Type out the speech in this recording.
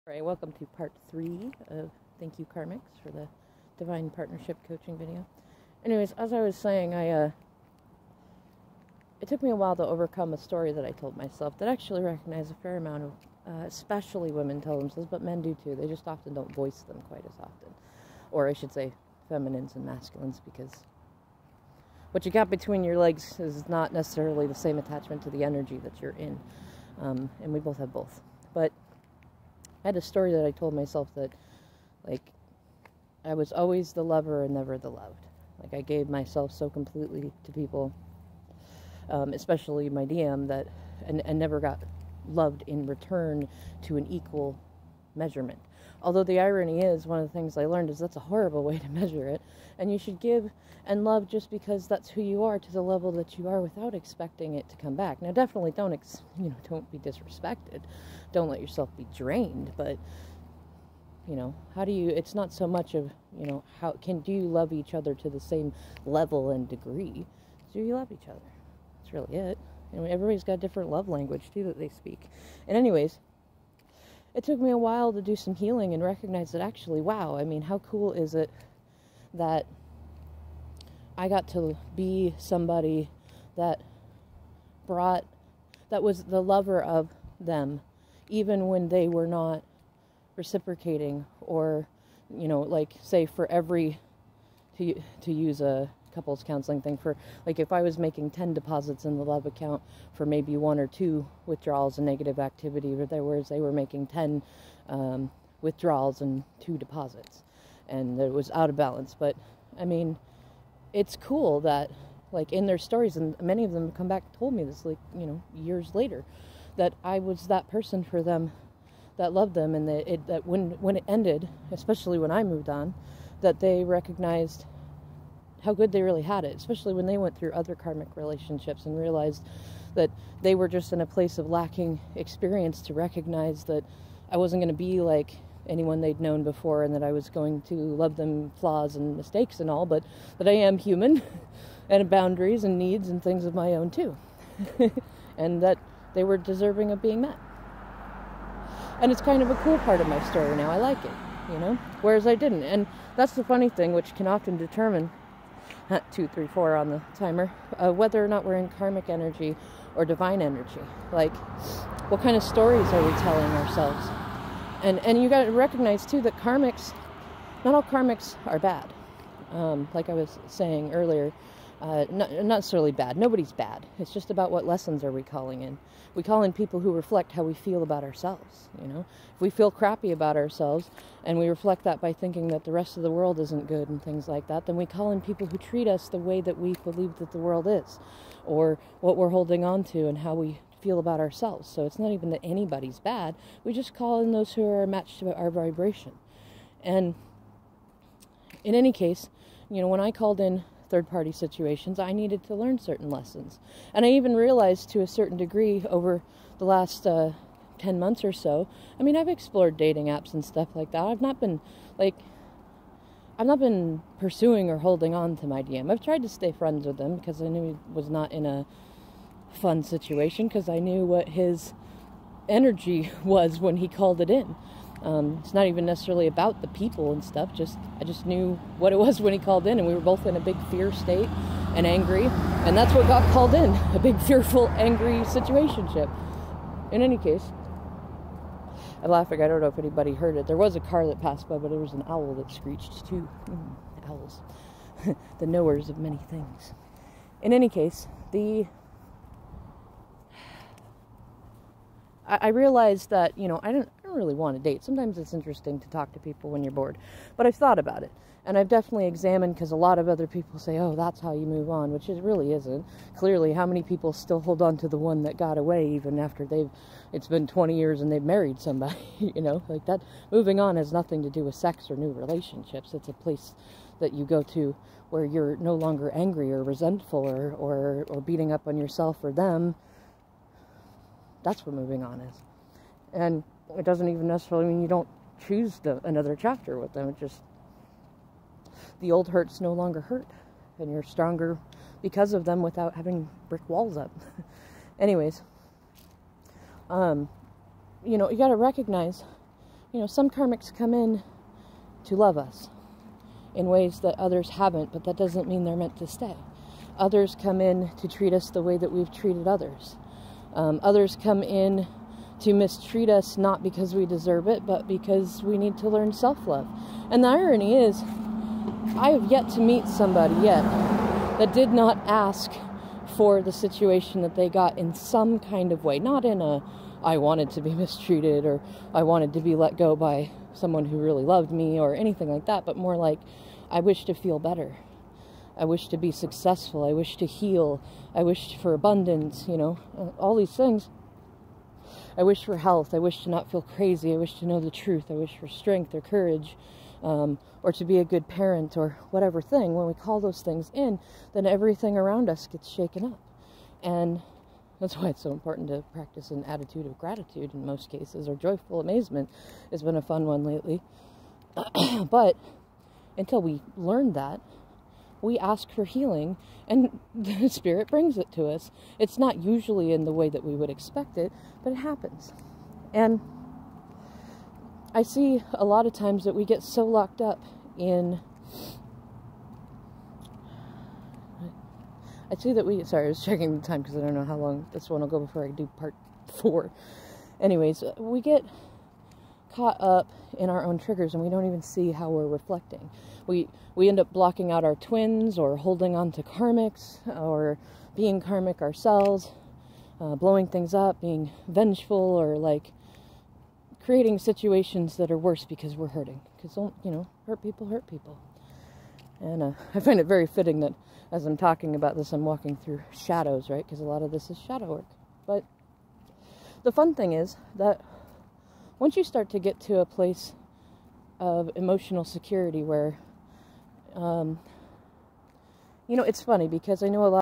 Alright, welcome to part 3 of Thank You Karmics for the Divine Partnership Coaching video. Anyways, as I was saying, it took me a while to overcome a story that I told myself that actually recognized a fair amount of, especially women tell themselves, but men do too. They just often don't voice them quite as often. Or I should say feminines and masculines, because what you got between your legs is not necessarily the same attachment to the energy that you're in. And we both have both. But I had a story that I told myself that, like, I was always the lover and never the loved. Like, I gave myself so completely to people, especially my DM, that, and never got loved in return to an equal measurement. Although the irony is, one of the things I learned is that's a horrible way to measure it, and you should give and love just because that's who you are to the level that you are without expecting it to come back. Now, definitely don't be disrespected. Don't let yourself be drained, but, how do you, it's not so much of, do you love each other to the same level and degree? Do you love each other? That's really it. And everybody's got a different love language, too, that they speak. And anyways, it took me a while to do some healing and recognize that actually, wow, I mean, how cool is it that I got to be somebody that was the lover of them, even when they were not reciprocating, or, like, say, for every, to use a couples counseling thing, for, like, if I was making 10 deposits in the love account for maybe 1 or 2 withdrawals and negative activity, whereas they were making 10 withdrawals and 2 deposits, and it was out of balance. But, I mean, it's cool that, like, in their stories, and many of them have come back and told me this, like, years later, that I was that person for them that loved them, and that when it ended, especially when I moved on, that they recognized how good they really had it, especially when they went through other karmic relationships and realized that they were just in a place of lacking experience to recognize that I wasn't going to be like anyone they'd known before, and that I was going to love them, flaws and mistakes and all, but that I am human and have boundaries and needs and things of my own too. And that they were deserving of being met. And it's kind of a cool part of my story now. I like it, whereas I didn't. And that's the funny thing, which can often determine 2, 3, 4 on the timer, whether or not we're in karmic energy or divine energy. Like, what kind of stories are we telling ourselves? And you got to recognize too that karmics, not all karmics are bad. Like I was saying earlier, not necessarily bad. Nobody's bad. It's just about what lessons are we calling in. We call in people who reflect how we feel about ourselves, If we feel crappy about ourselves, and we reflect that by thinking that the rest of the world isn't good and things like that, then we call in people who treat us the way that we believe that the world is, or what we're holding on to and how we feel about ourselves. So it's not even that anybody's bad. We just call in those who are matched to our vibration. And in any case, when I called in third-party situations, I needed to learn certain lessons. And I even realized to a certain degree over the last 10 months or so, I mean, I've explored dating apps and stuff like that. I've not been pursuing or holding on to my DM. I've tried to stay friends with him because I knew he was not in a fun situation, because I knew what his energy was when he called it in. It's not even necessarily about the people and stuff, I just knew what it was when he called in, and we were both in a big fear state and angry, and that's what got called in, a big fearful, angry situationship. In any case, I'm laughing, I don't know if anybody heard it. There was a car that passed by, but there was an owl that screeched too. Owls. The knowers of many things. In any case, I realized that, I don't really want to date. Sometimes it's interesting to talk to people when you're bored. But I've thought about it. And I've definitely examined, because a lot of other people say, oh, that's how you move on, which it really isn't. Clearly, how many people still hold on to the one that got away even after it's been 20 years and they've married somebody, like that. Moving on has nothing to do with sex or new relationships. It's a place that you go to where you're no longer angry or resentful or beating up on yourself or them. That's what moving on is. And it doesn't even necessarily mean you don't choose another chapter with them. It just, the old hurts no longer hurt, and you're stronger because of them without having brick walls up. Anyways, you got to recognize some karmics come in to love us in ways that others haven't, but that doesn't mean they're meant to stay. Others come in to treat us the way that we've treated others. Others come in to mistreat us not because we deserve it, but because we need to learn self-love. And the irony is, I have yet to meet somebody yet that did not ask for the situation that they got in some kind of way. Not in a, I wanted to be mistreated, or I wanted to be let go by someone who really loved me, or anything like that, but more like, I wish to feel better. I wish to be successful. I wish to heal. I wish for abundance, all these things. I wish for health. I wish to not feel crazy. I wish to know the truth. I wish for strength or courage, or to be a good parent, or whatever thing. When we call those things in, then everything around us gets shaken up. And that's why it's so important to practice an attitude of gratitude in most cases, or joyful amazement has been a fun one lately. But until we learn that, we ask for healing, and the Spirit brings it to us. It's not usually in the way that we would expect it, but it happens. And I see a lot of times that we get so locked up in... Sorry, I was checking the time because I don't know how long this one will go before I do part 4. Anyways, we get caught up in our own triggers, and we don't even see how we're reflecting. We end up blocking out our twins, or holding on to karmics, or being karmic ourselves, blowing things up, being vengeful, or creating situations that are worse because we're hurting. Because, hurt people. And I find it very fitting that as I'm talking about this, I'm walking through shadows, right? Because a lot of this is shadow work. But the fun thing is that once you start to get to a place of emotional security where, it's funny because I know a lot